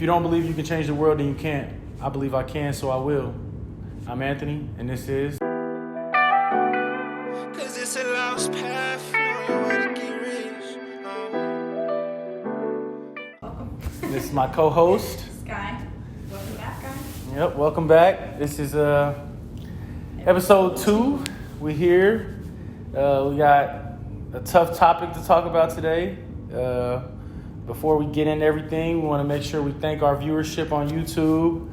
you don't believe you can change the world, then you can't. I believe I can, so I will. I'm Anthony, and this is... Cause it's a lost path, nowhere to get rich. Welcome. This is my co-host. Sky. Welcome back, Sky. Yep, welcome back. This is episode 2. We're here. We got a tough topic to talk about today. Before we get into everything, we want to make sure we thank our viewership on YouTube.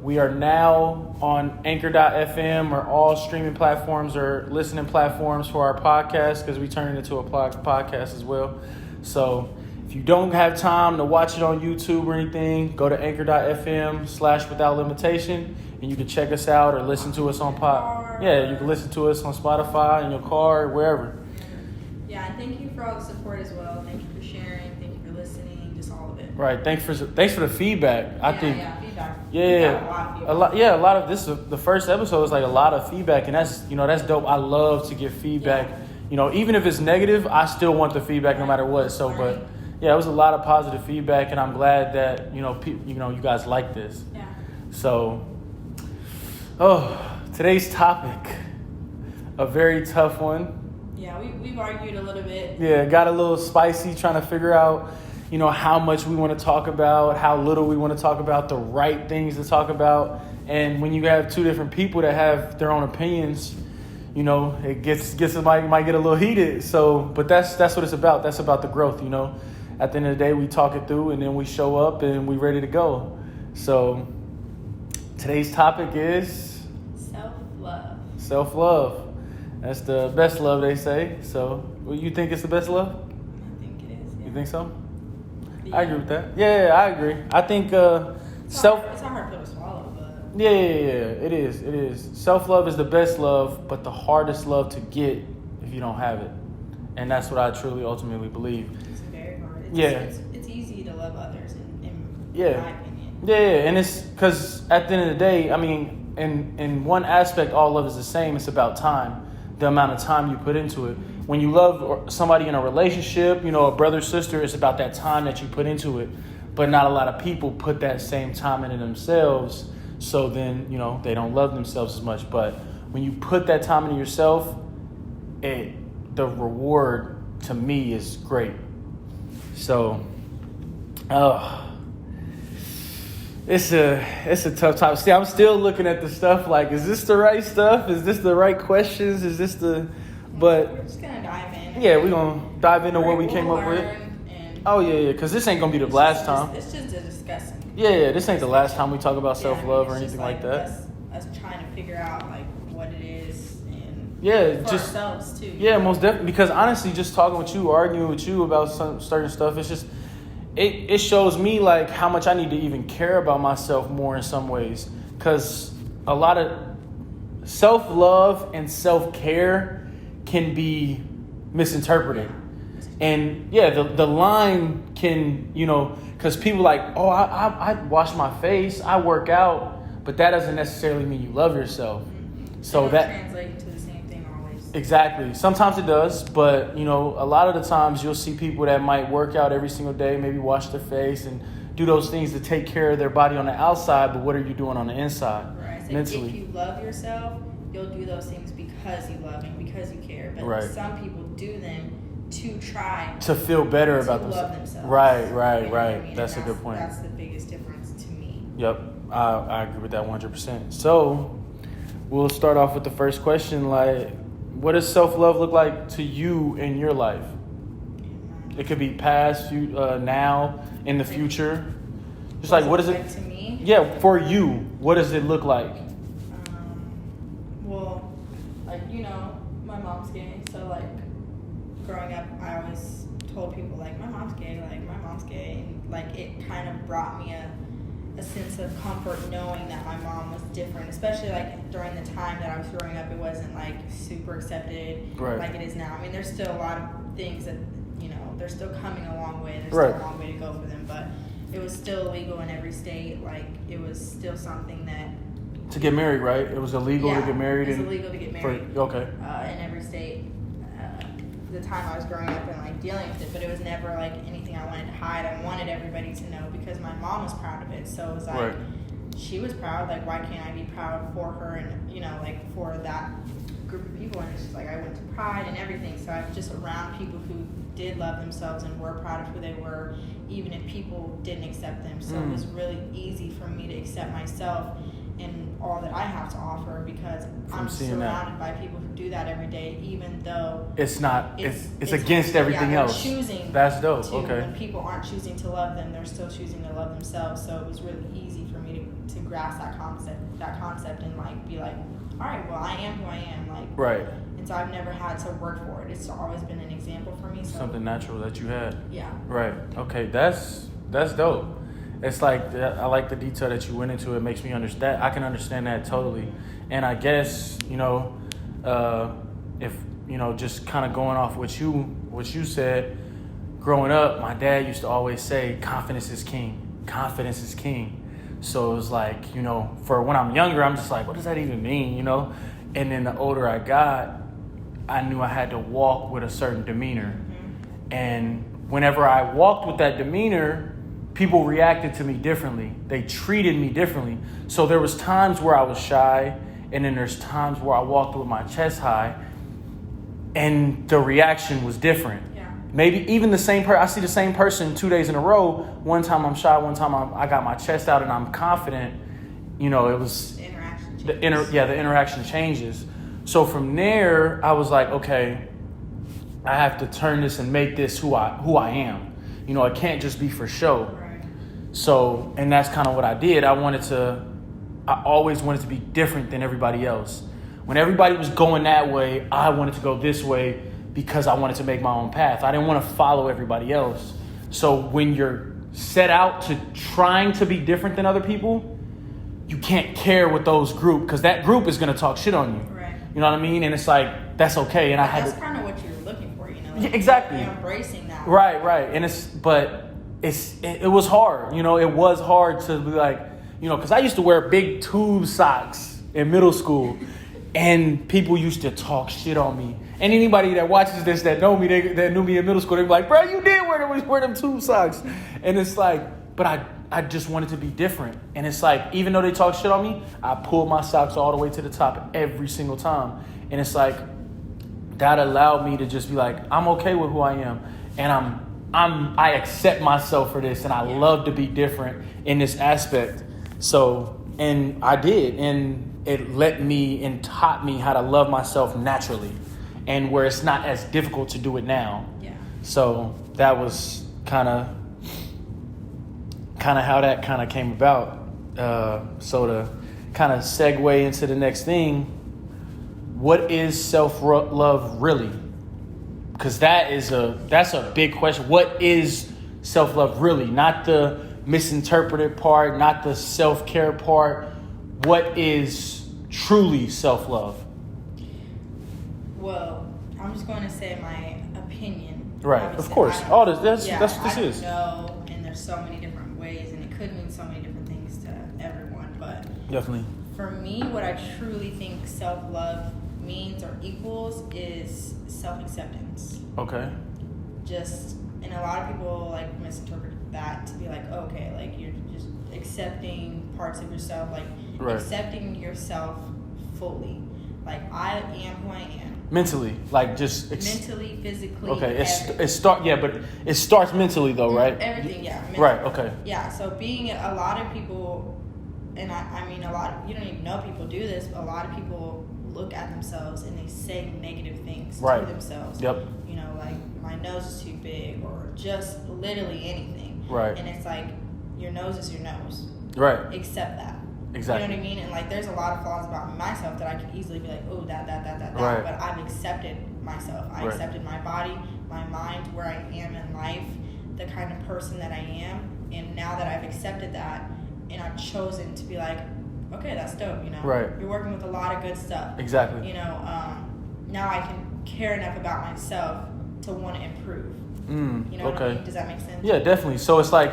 We are now on Anchor.fm or all streaming platforms or listening platforms for our podcast because we turned it into a podcast as well. So if you don't have time to watch it on YouTube or anything, go to Anchor.fm/without-limitation and you can check us out or listen to us on you can listen to us on Spotify, in your car, wherever. Yeah, and thank you for all the support as well. Thank you for sharing. Thank you for listening. Just all of it. Right. Thanks for the feedback. I think. Feedback. Yeah. A lot of this. The first episode is like a lot of feedback, and that's dope. I love to get feedback. Yeah. Even if it's negative, I still want the feedback no matter what. So, but yeah, it was a lot of positive feedback, and I'm glad that you guys like this. Yeah. So, today's topic, a very tough one. Yeah, we've argued a little bit. Yeah, got a little spicy trying to figure out, how much we want to talk about, how little we want to talk about, the right things to talk about. And when you have two different people that have their own opinions, it might get a little heated. So, but that's what it's about. That's about the growth, At the end of the day, we talk it through and then we show up and we ready to go. So, today's topic is self-love. Self-love. That's the best love, they say. So, you think it's the best love? I think it is. Yeah. You think so? Yeah. I agree with that. Yeah, I agree. I think It's a hard pill to swallow, but Yeah, it is. It is. Self-love is the best love, but the hardest love to get if you don't have it. And that's what I truly ultimately believe. it's very hard. It's easy to love others, in my opinion. Yeah, and it's because at the end of the day, in one aspect, all love is the same. It's about time. The amount of time you put into it. When you love somebody in a relationship, a brother, sister, it's about that time that you put into it. But not a lot of people put that same time into themselves. So then, they don't love themselves as much. But when you put that time into yourself, the reward to me is great. So, It's a tough topic. See, I'm still looking at the stuff like, is this the right stuff? Is this the right questions? Is this the... But we're just going to dive in. Yeah, we're going to dive into what we came up with. Oh, yeah, because this ain't going to be the last time. It's just a discussing. Yeah, this ain't the last time we talk about self-love or anything like that. Us trying to figure out, what it is and for ourselves, too. Yeah, most definitely. Because honestly, just talking with you, arguing with you about some certain stuff, it's just... It shows me how much I need to even care about myself more in some ways, because a lot of self-love and self-care can be misinterpreted. And yeah, the line can, because people I wash my face, I work out, but that doesn't necessarily mean you love yourself. So it that translates to the same thing always. Exactly. Sometimes it does, but a lot of the times you'll see people that might work out every single day, maybe wash their face and do those things to take care of their body on the outside, but what are you doing on the inside? Right. So mentally? If you love yourself, you'll do those things because you love and because you care. But Right. some people do them to try To feel better to about love themselves. Right. You know what I mean? That's a And good point. That's the biggest difference to me. Yep. I agree with that 100%. So we'll start off with the first question. What does self-love look like to you in your life? It could be past, now, in the future. Just what is it? To me? Yeah, for you, what does it look like? Well, my mom's gay, so growing up, I always told people my mom's gay, and it kind of brought me a sense of comfort knowing that my mom was different, especially during the time that I was growing up. It wasn't super accepted like it is now. I mean, there's still a lot of things that they're still coming a long way. There's still a long way to go for them, but it was still illegal in every state. It was still something that To get married, right? It was illegal to get married. It's illegal to get married. Okay. In every state. the time I was growing up and like dealing with it, but it was never like anything I wanted to hide. I wanted everybody to know because my mom was proud of it. So it was like, Right. she was proud. Like, why can't I be proud for her and, you know, like for that group of people? And it's just like I went to Pride and everything. So I'm just around people who did love themselves and were proud of who they were, even if people didn't accept them. So it was really easy for me to accept myself and all that I have to offer because I'm seeing that. surrounded by people who do that every day, even though It's not. It's against everything they're else. Choosing That's dope. to, Okay. when people aren't choosing to love them, they're still choosing to love themselves. So it was really easy for me to grasp that concept and like be like, all right, well, I am who I am. Like, Right. and so I've never had to work for it. It's always been an example for me. So Something natural that you had. yeah. Right. Okay. That's dope. It's like I like the detail that you went into. It makes me understand. I can understand that totally. And I guess if just kind of going off what you said, growing up, my dad used to always say, "Confidence is king. Confidence is king." So it was like, for when I'm younger, I'm just like, what does that even mean? And then the older I got, I knew I had to walk with a certain demeanor. And whenever I walked with that demeanor, people reacted to me differently. They treated me differently. So there was times where I was shy, and then there's times where I walked with my chest high, and the reaction was different. Yeah. Maybe even the same person. I see the same person 2 days in a row. One time I'm shy, one time I got my chest out and I'm confident. It was The interaction changes. the interaction changes. So from there, I was like, okay, I have to turn this and make this who I am. It can't just be for show. Right. So, and that's kind of what I did. I always wanted to be different than everybody else. When everybody was going that way, I wanted to go this way because I wanted to make my own path. I didn't want to follow everybody else. So when you're set out to trying to be different than other people, you can't care what those group, because that group is going to talk shit on you. Right. You know what I mean? And it's like, that's okay. And That's kind of what you're looking for, Like, Yeah, exactly. You're embracing that. Right. And it was hard. It was hard to be like, because I used to wear big tube socks in middle school, and people used to talk shit on me. And anybody that watches this that know me, that knew me in middle school, they be like, bro, you did wear them tube socks. And it's like, but I just wanted to be different. And it's like, even though they talk shit on me, I pulled my socks all the way to the top every single time. And it's like, that allowed me to just be like, I'm okay with who I am. And I accept myself for this. And I love to be different in this aspect. So, and I did. And it let me and taught me how to love myself naturally. And where it's not as difficult to do it now. Yeah. So that was kind of how that kind of came about. So to kind of segue into the next thing, what is self-love really? Because that's a big question. What is self-love really? Not the misinterpreted part, not the self-care part. What is truly self-love? Well, I'm just going to say my opinion. Right, Obviously, of course. I don't- That's what this I don't is. know, and there's so many different ways, and it could mean so many different things to everyone. But Definitely. for me, what I truly think self-love means or equals is self-acceptance. Okay. And a lot of people like misinterpret that to be like, oh, okay, like you're just accepting parts of yourself, like Right. accepting yourself fully. Like, I am who I am. Mentally, like just Mentally, physically. okay. everything. But it starts mentally though, right? Everything, yeah. Mentally. Right. Okay. Yeah. So being a lot of people, and I mean you don't even know people do this, but a lot of people look at themselves and they say negative things Right. to themselves. Yep. Like my nose is too big, or just literally anything. Right. And it's like, your nose is your nose. Right. Accept that. Exactly. You know what I mean? And like, there's a lot of flaws about myself that I could easily be like, oh, that. Right. But I've accepted myself. I Right. accepted my body, my mind, where I am in life, the kind of person that I am. And now that I've accepted that, and I've chosen to be like, okay, that's dope. Right. You're working with a lot of good stuff. Exactly. Now I can care enough about myself to want to improve. You know what I Okay. mean? Does that make sense? Yeah, definitely. So it's like,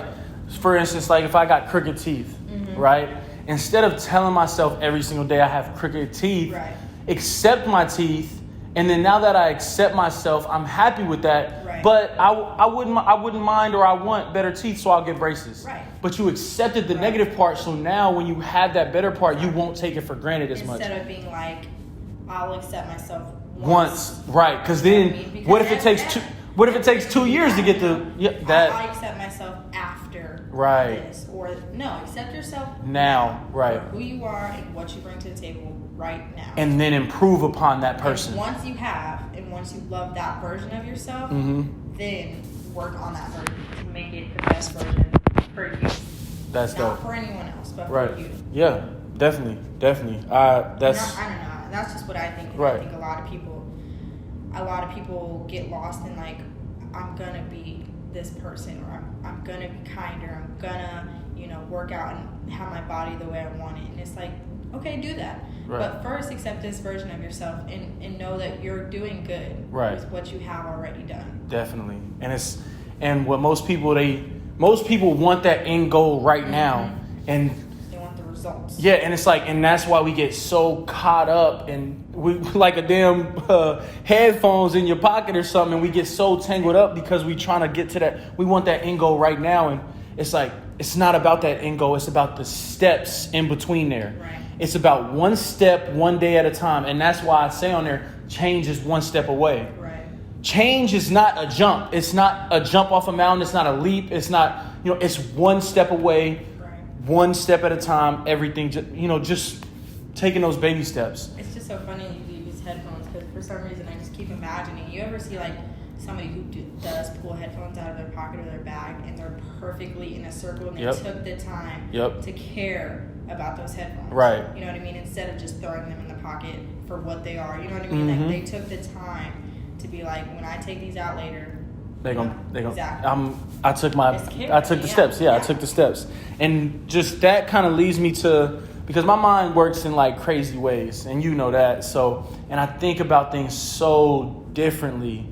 for instance, like if I got crooked teeth, right? Instead of telling myself every single day I have crooked teeth, Right. accept my teeth And then now that I accept myself, I'm happy with that. Right. But I wouldn't mind, or I want better teeth, so I'll get braces. Right. But you accepted the Right. negative part, so now when you have that better part, you won't take it for granted as much. Instead of being like, I'll accept myself Once, right? Because then, Because what if it takes two? What if it takes 2 years to get the that? I accept myself after Right. this, or no, accept yourself Now, right. for who you are and what you bring to the table right now. And then improve upon that And person. once you have, and once you love that version of yourself, Mm-hmm. then work on that version to make it the best version for you. That's Not dope. for anyone else, but Right. for you. Yeah. Definitely. Definitely. That's I don't know. That's just what I think. And Right. I think a lot of people get lost in like, I'm gonna be this person, or I'm gonna be kinder, I'm gonna, work out and have my body the way I want it. And it's like, okay, do that. Right. But first accept this version of yourself and know that you're doing good Right. with what you have already done. definitely. And what most people want that end goal right now. And They want the results. yeah, and it's like, and that's why we get so caught up and we like a damn headphones in your pocket or something, and we get so tangled up because we trying to get to that. We want that end goal right now, and it's like it's not about that end goal. It's about the steps in between there. Right. It's about one step, one day at a time, and that's why I say on there, change is one step away. Right. Change is not a jump. It's not a jump off a mountain. It's not a leap. It's not, it's one step away, Right. one step at a time. Everything, just taking those baby steps. It's just so funny you use headphones because for some reason I just keep imagining. You ever see like somebody who does pull headphones out of their pocket or their bag and they're perfectly in a circle and they Yep. took the time Yep. to care about those headphones. Right. You know what I mean? Instead of just throwing them in the pocket for what they are. You know what I mean? Mhm. Like they took the time to be like, when I take these out later. They gonna. Exactly. I took It's care, I took the yeah, steps. Yeah, I yeah. took the steps, and just that kind of leads me to, because my mind works in like crazy ways, and you know that. So, and I think about things so differently,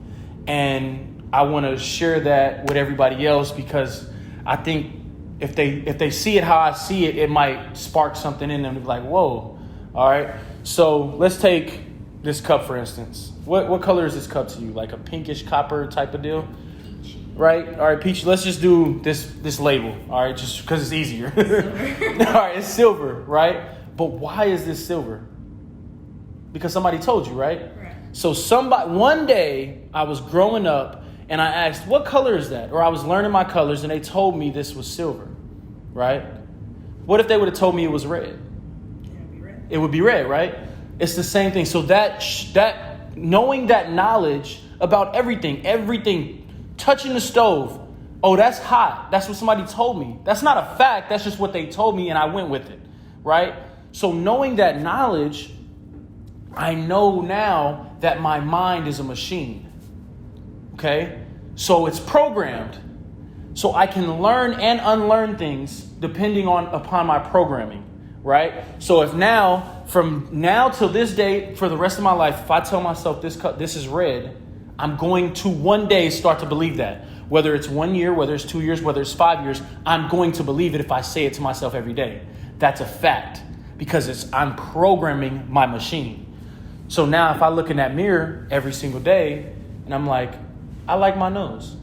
and I want to share that with everybody else because I think if they see it how I see it, it might spark something in them to be like, whoa, all right. So let's take this cup for instance. What color is this cup to you? Like a pinkish copper type of deal? Peach. Right? All right, Peach, let's just do this label. All right, just because it's easier. All right, it's silver, right? But why is this silver? Because somebody told you, right? Right. So one day I was growing up and I asked, what color is that? Or I was learning my colors and they told me this was silver, right? What if they would have told me it was red? It'll be red. It would be red, right? It's the same thing. So that knowing that knowledge about everything, touching the stove, oh, that's hot. That's what somebody told me. That's not a fact. That's just what they told me and I went with it, right? So knowing that knowledge, I know now that my mind is a machine, okay? So it's programmed. So I can learn and unlearn things depending upon my programming, right? So if from now till this day, for the rest of my life, if I tell myself this is red, I'm going to one day start to believe that. Whether it's 1 year, whether it's 2 years, whether it's 5 years, I'm going to believe it if I say it to myself every day. That's a fact because I'm programming my machine. So now if I look in that mirror every single day and I'm like, I like my nose.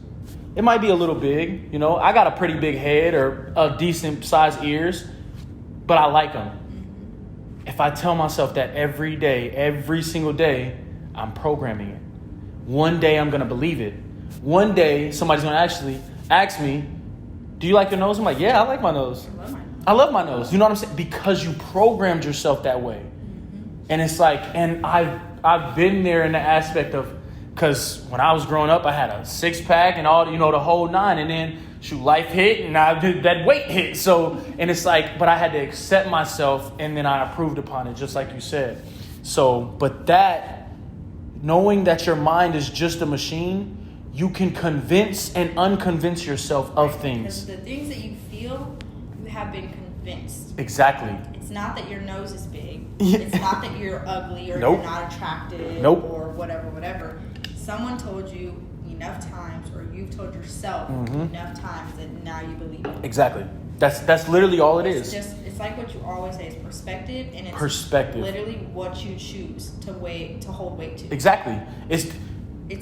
It might be a little big, I got a pretty big head or a decent sized ears, but I like them. If I tell myself that every day, every single day, I'm programming it. One day I'm going to believe it. One day somebody's going to actually ask me, do you like your nose? I'm like, yeah, I like my nose. I love my nose. You know what I'm saying? Because you programmed yourself that way. And it's like, and I've been there in the aspect of, because when I was growing up, I had a 6-pack and all, the whole 9. And then life hit and that weight hit. So, and it's like, but I had to accept myself and then I improved upon it, just like you said. So, but knowing that your mind is just a machine, you can convince and unconvince yourself of things. Because the things that you feel, you have been convinced. Exactly. It's not that your nose is big. Yeah. It's not that you're ugly or Nope. you're not attractive Nope. or whatever. Someone told you enough times or you've told yourself enough times that now you believe it. Exactly. That's literally all it is. It's like what you always say is perspective, and it's Perspective. literally what you choose to hold weight to. Exactly. It's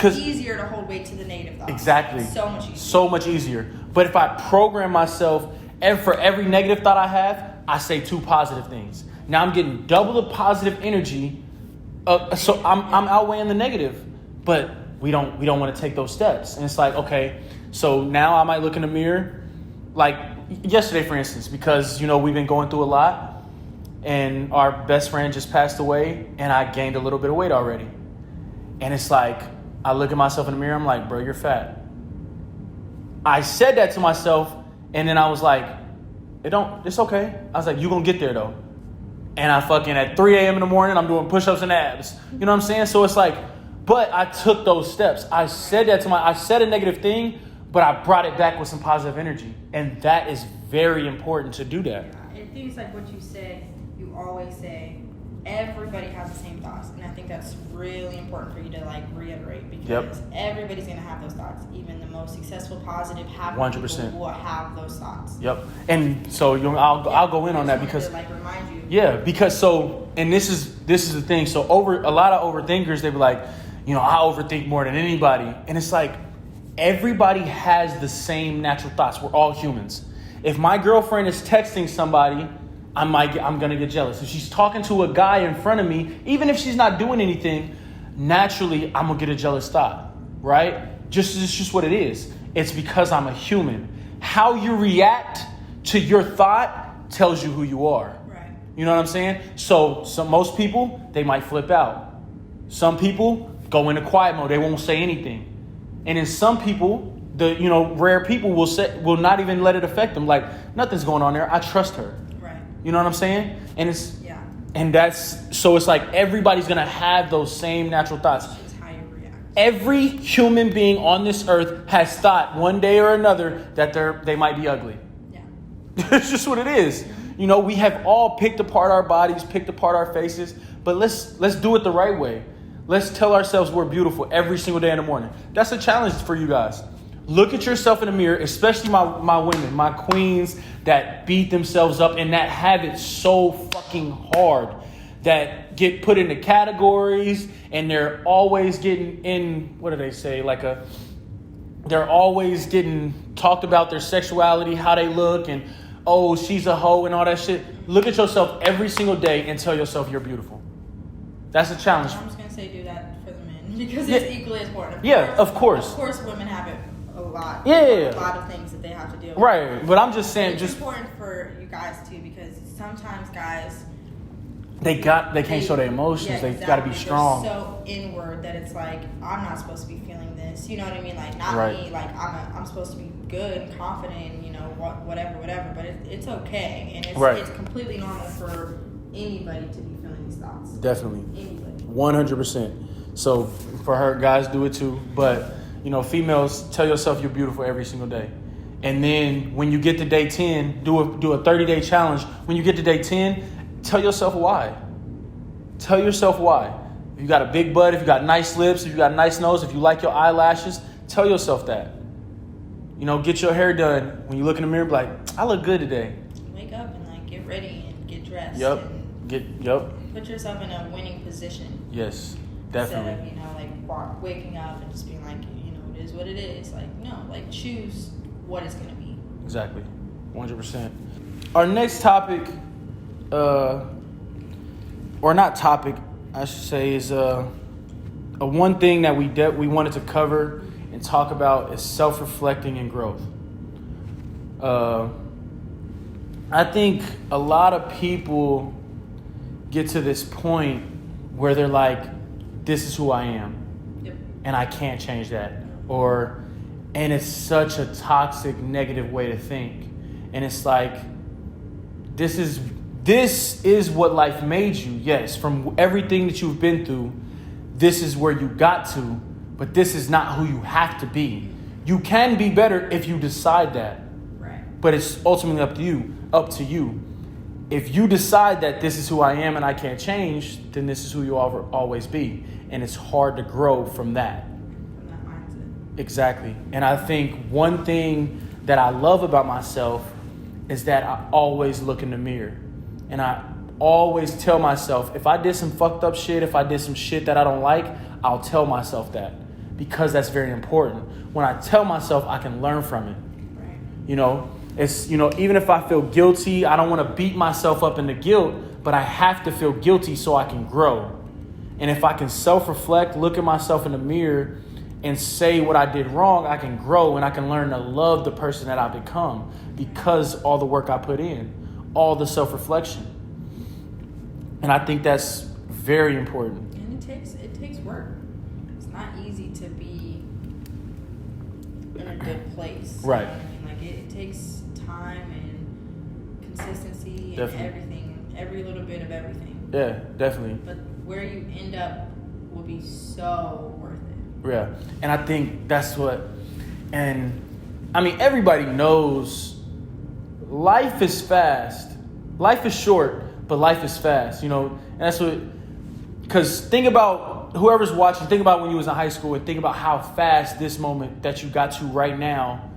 easier to hold weight to the negative thoughts. Exactly. So much easier. So much easier. But if I program myself, and for every negative thought I have, I say 2 positive things. Now I'm getting double the positive energy. So I'm outweighing the negative. But we don't want to take those steps. And it's like, okay, so now I might look in the mirror, like yesterday, for instance, because, we've been going through a lot, and our best friend just passed away, and I gained a little bit of weight already. And it's like, I look at myself in the mirror, I'm like, bro, you're fat. I said that to myself, and then I was like, it's okay. I was like, you gonna get there though. And I fucking at 3 a.m. in the morning, I'm doing push-ups and abs. You know what I'm saying? So it's like, but I took those steps. I said I said a negative thing, but I brought it back with some positive energy. And that is very important to do that. I think it's like what you said, you always say, everybody has the same thoughts. And I think that's really important for you to like reiterate, because everybody's going to have those thoughts. Even the most successful, positive, happy 100% people will have those thoughts. Yep. And so I'll go in on that because to, like, remind you. Yeah, because and this is the thing. So a lot of overthinkers, they be like, I overthink more than anybody. And it's like, everybody has the same natural thoughts. We're all humans. If my girlfriend is texting somebody, I'm going to get jealous. If she's talking to a guy in front of me, even if she's not doing anything, naturally, I'm going to get a jealous thought, right? It's just what it is. It's because I'm a human. How you react to your thought tells you who you are. Right. You know what I'm saying? So most people, they might flip out. Some people go into quiet mode. They won't say anything. And in some people, rare people will not even let it affect them. Like, nothing's going on there. I trust her. Right. You know what I'm saying? And so it's like everybody's going to have those same natural thoughts. It's just how you react. Every human being on this earth has thought one day or another that they might be ugly. Yeah. It's just what it is. We have all picked apart our bodies, picked apart our faces, but let's do it the right way. Let's tell ourselves we're beautiful every single day in the morning. That's a challenge for you guys. Look at yourself in the mirror, especially my women, my queens that beat themselves up and that have it so fucking hard, that get put into categories, and they're always getting in, what do they say? They're always getting talked about their sexuality, how they look, and oh, she's a hoe and all that shit. Look at yourself every single day and tell yourself you're beautiful. That's a challenge. I'm just going to say do that for the men, because it's equally as important. Of course. Of course, women have it a lot. Yeah. A lot of things that they have to deal with. Right. But I'm just saying, it's important for you guys too, because sometimes guys, they can't show their emotions. They got to be strong. They're so inward that it's like, I'm not supposed to be feeling this. You know what I mean? Like, not right. me. Like, I'm supposed to be good and confident, whatever. But it's okay, and it's completely normal for anybody to be feeling these thoughts. Definitely. Anybody. 100%. So for her, guys do it too. But females, tell yourself you're beautiful every single day. And then when you get to day 10, do a 30-day challenge. When you get to day 10, tell yourself why. Tell yourself why. If you got a big butt, if you got nice lips, if you got a nice nose, if you like your eyelashes, tell yourself that. Get your hair done. When you look in the mirror, be like, I look good today. Wake up and get ready and get dressed. Yep. Put yourself in a winning position. Yes, definitely. Instead of, waking up and just being like, it is what it is. Choose what it's going to be. Exactly. 100%. Our next topic, or not topic, I should say, is a one thing that we wanted to cover and talk about is self-reflecting and growth. I think a lot of people get to this point where they're like, this is who I am. Yep. And I can't change that. And it's such a toxic, negative way to think. And it's like, this is what life made you. Yes, from everything that you've been through, this is where you got to, but this is not who you have to be. You can be better if you decide that. Right. But it's ultimately up to you. If you decide that this is who I am and I can't change, then this is who you'll always be. And it's hard to grow from that. From that mindset. Exactly. And I think one thing that I love about myself is that I always look in the mirror. And I always tell myself, if I did some fucked up shit, if I did some shit that I don't like, I'll tell myself that. Because that's very important. When I tell myself, I can learn from it. Right. You know, it's, you know, even if I feel guilty, I don't want to beat myself up into guilt, but I have to feel guilty so I can grow. And if I can self-reflect, look at myself in the mirror and say what I did wrong, I can grow and I can learn to love the person that I become because all the work I put in, all the self-reflection. And I think that's very important. And it takes work. It's not easy to be in a good place. Right. You know what I mean? Like it takes time and consistency and everything, every little bit of everything. Yeah, definitely. But where you end up will be so worth it. Yeah. And I think that's what, and I mean, everybody knows life is fast. Life is short, but life is fast, you know, and that's what, because think about, whoever's watching, think about when you was in high school and think about how fast this moment that you got to right now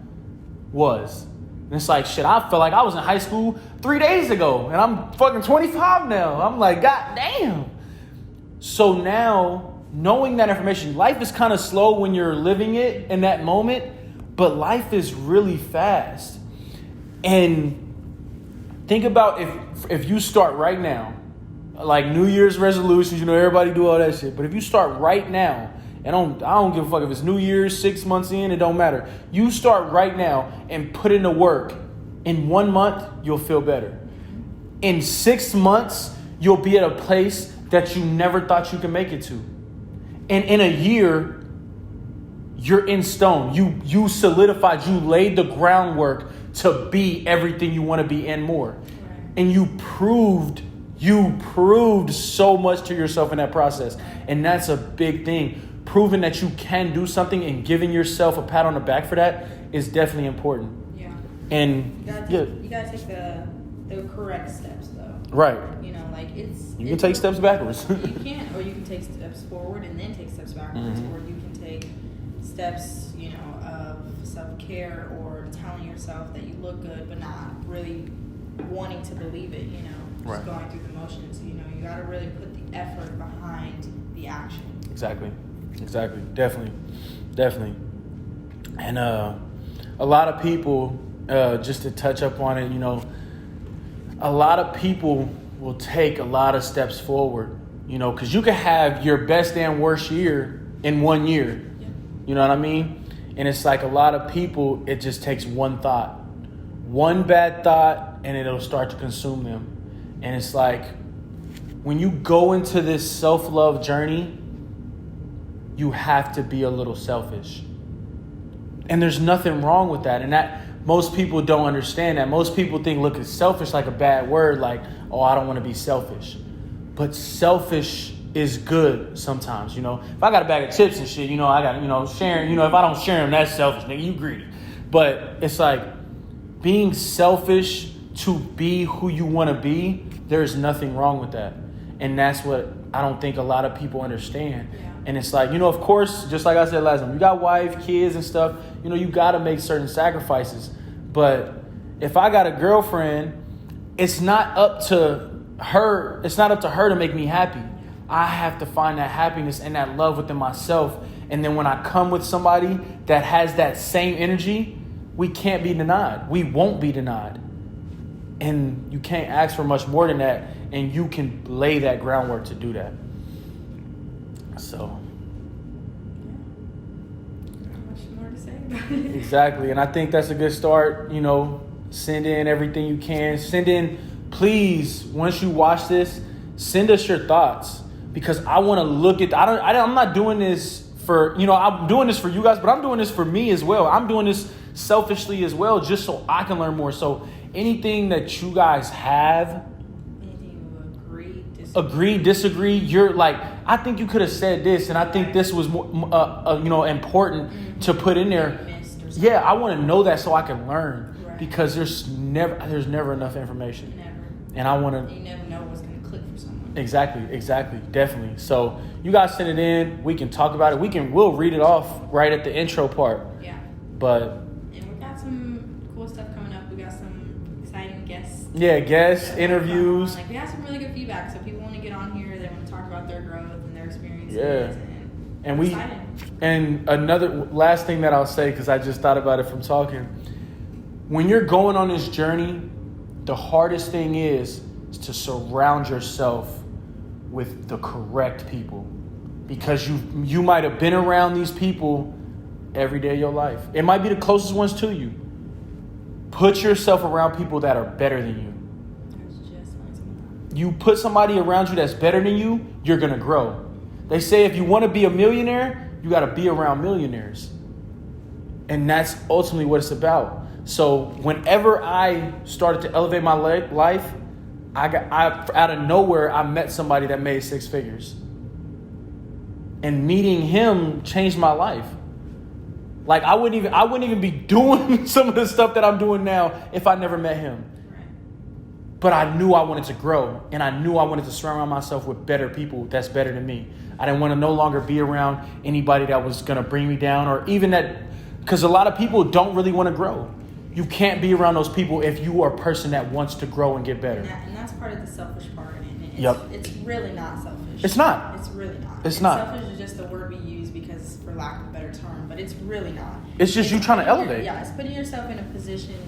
was. And it's like, shit, I felt like I was in high school 3 days ago and I'm fucking 25 now. I'm like, God damn. So now, knowing that information, life is kind of slow when you're living it in that moment, but life is really fast. And think about if you start right now, like New Year's resolutions, you know, everybody do all that shit. But if you start right now, and I don't give a fuck if it's New Year's, 6 months in, it don't matter. You start right now and put in the work. In 1 month, you'll feel better. In 6 months, you'll be at a place that you never thought you could make it to. And in a year, you're in stone. You solidified, you laid the groundwork to be everything you want to be and more. Right. And you proved so much to yourself in that process. And that's a big thing. Proving that you can do something and giving yourself a pat on the back for that is definitely important. Yeah. And you gotta take the correct steps though. Right. You know, like you can take steps backwards. You can, or you can take steps forward and then take steps backwards, or you can take steps, you know, of self-care or telling yourself that you look good, but not really wanting to believe it. You know, just going through the motions. You know, you gotta really put the effort behind the action. Exactly. Definitely. And a lot of people, just to touch up on it, you know, a lot of people will take a lot of steps forward, you know, because you can have your best and worst year in 1 year. Yeah. You know what I mean? And it's like a lot of people, it just takes one thought, one bad thought, and it'll start to consume them. And it's like when you go into this self-love journey, you have to be a little selfish. And there's nothing wrong with that. And that most people don't understand that. Most people think, look, it's selfish like a bad word, like, oh, I don't want to be selfish. But selfish is good sometimes, you know. If I got a bag of chips and shit, you know, I got, you know, sharing, you know, if I don't share them, that's selfish, nigga, you greedy. But it's like being selfish to be who you want to be, there's nothing wrong with that. And that's what I don't think a lot of people understand. Yeah. And it's like, you know, of course, just like I said last time, you got wife, kids and stuff, you know, you got to make certain sacrifices. But if I got a girlfriend, it's not up to her. It's not up to her to make me happy. I have to find that happiness and that love within myself. And then when I come with somebody that has that same energy, we can't be denied. We won't be denied. And you can't ask for much more than that. And you can lay that groundwork to do that. So. Not much more to say about it. Exactly. And I think that's a good start. You know, send in everything you can. Send in, please, once you watch this, send us your thoughts. Because I want to look at, I'm not doing this for, you know, I'm doing this for you guys, but I'm doing this for me as well. I'm doing this selfishly as well, just so I can learn more. So anything that you guys have, agree, disagree, you're like, I think you could have said this, and I think this was more, you know, important to put in there. Yeah, I want to know that so I can learn, because there's never enough information. And I want to. You never know what's going to click for someone. Exactly, definitely. So you guys send it in. We can talk about it. We'll read it off right at the intro part. Yeah. But. And we got some cool stuff coming up. We got some exciting Yeah, guests, interviews. Like we have some really good feedback, so people want to get on here. They want to talk about their growth and their experiences. Yeah. And I'm we, excited. and another last thing that I'll say, because I just thought about it from talking. When you're going on this journey, the hardest thing is to surround yourself with the correct people, because you might have been around these people every day of your life. It might be the closest ones to you. Put yourself around people that are better than you. You put somebody around you that's better than you, you're going to grow. They say if you want to be a millionaire, you got to be around millionaires. And that's ultimately what it's about. So whenever I started to elevate my life, I out of nowhere, I met somebody that made 6 figures. And meeting him changed my life. Like I wouldn't even be doing some of the stuff that I'm doing now if I never met him. But I knew I wanted to grow, and I knew I wanted to surround myself with better people that's better than me. I didn't want to no longer be around anybody that was going to bring me down, or even that, because a lot of people don't really want to grow. You can't be around those people if you are a person that wants to grow and get better. And that's part of the selfish part. And it's really not selfish. It's not. It's really not. It's not. Selfish is just the word we use because, for lack of a better term, but it's really not. It's just you trying to elevate. Yeah, it's putting yourself in a position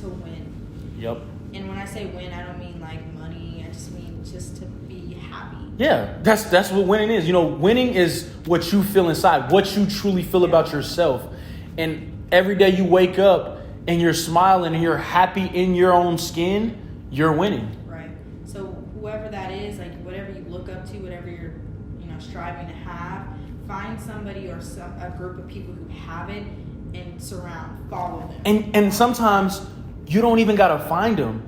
to win. Yep. And when I say win, I don't mean like money. I just mean just to be happy. Yeah, that's what winning is. You know, winning is what you feel inside, what you truly feel about yourself. And every day you wake up and you're smiling and you're happy in your own skin, you're winning. Right. So whoever that is, like whatever you look up to, whatever you're, striving to have, find somebody or a group of people who have it and follow them. And sometimes you don't even gotta find them.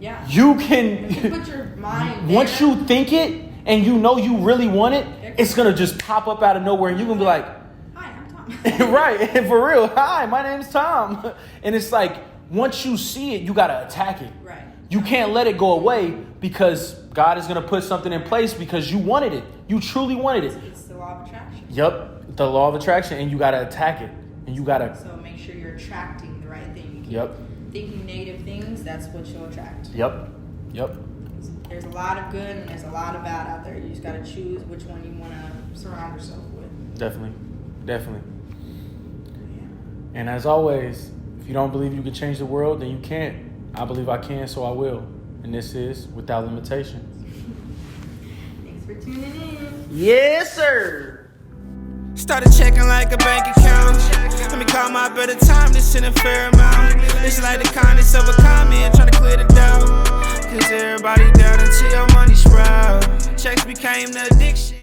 Yeah. You can put your mind there. Once you think it and you know you really want it, it's gonna just pop up out of nowhere, and you can be like, "Hi, I'm Tom." Right, and for real. Hi, my name's Tom. And it's like once you see it, you gotta attack it. Right. You can't let it go away, because God is gonna put something in place because you wanted it. You truly wanted it. It's the law of attraction. Yep, the law of attraction, and you gotta attack it, and you gotta. So make sure you're attracting the right thing. Yep. Thinking negative things, that's what you'll attract. Yep. There's a lot of good and there's a lot of bad out there. You just gotta choose which one you want to surround yourself with. Definitely. Yeah. And as always, if you don't believe you can change the world, then you can't. I believe I can, so I will. And this is Without Limitations. Thanks for tuning in. Yes, sir. Started checking like a bank account. Let me call my better time, this in a fair amount. It's like the kindness of a comment, trying to clear the doubt. Cause everybody down until your money sprout. Checks became the addiction.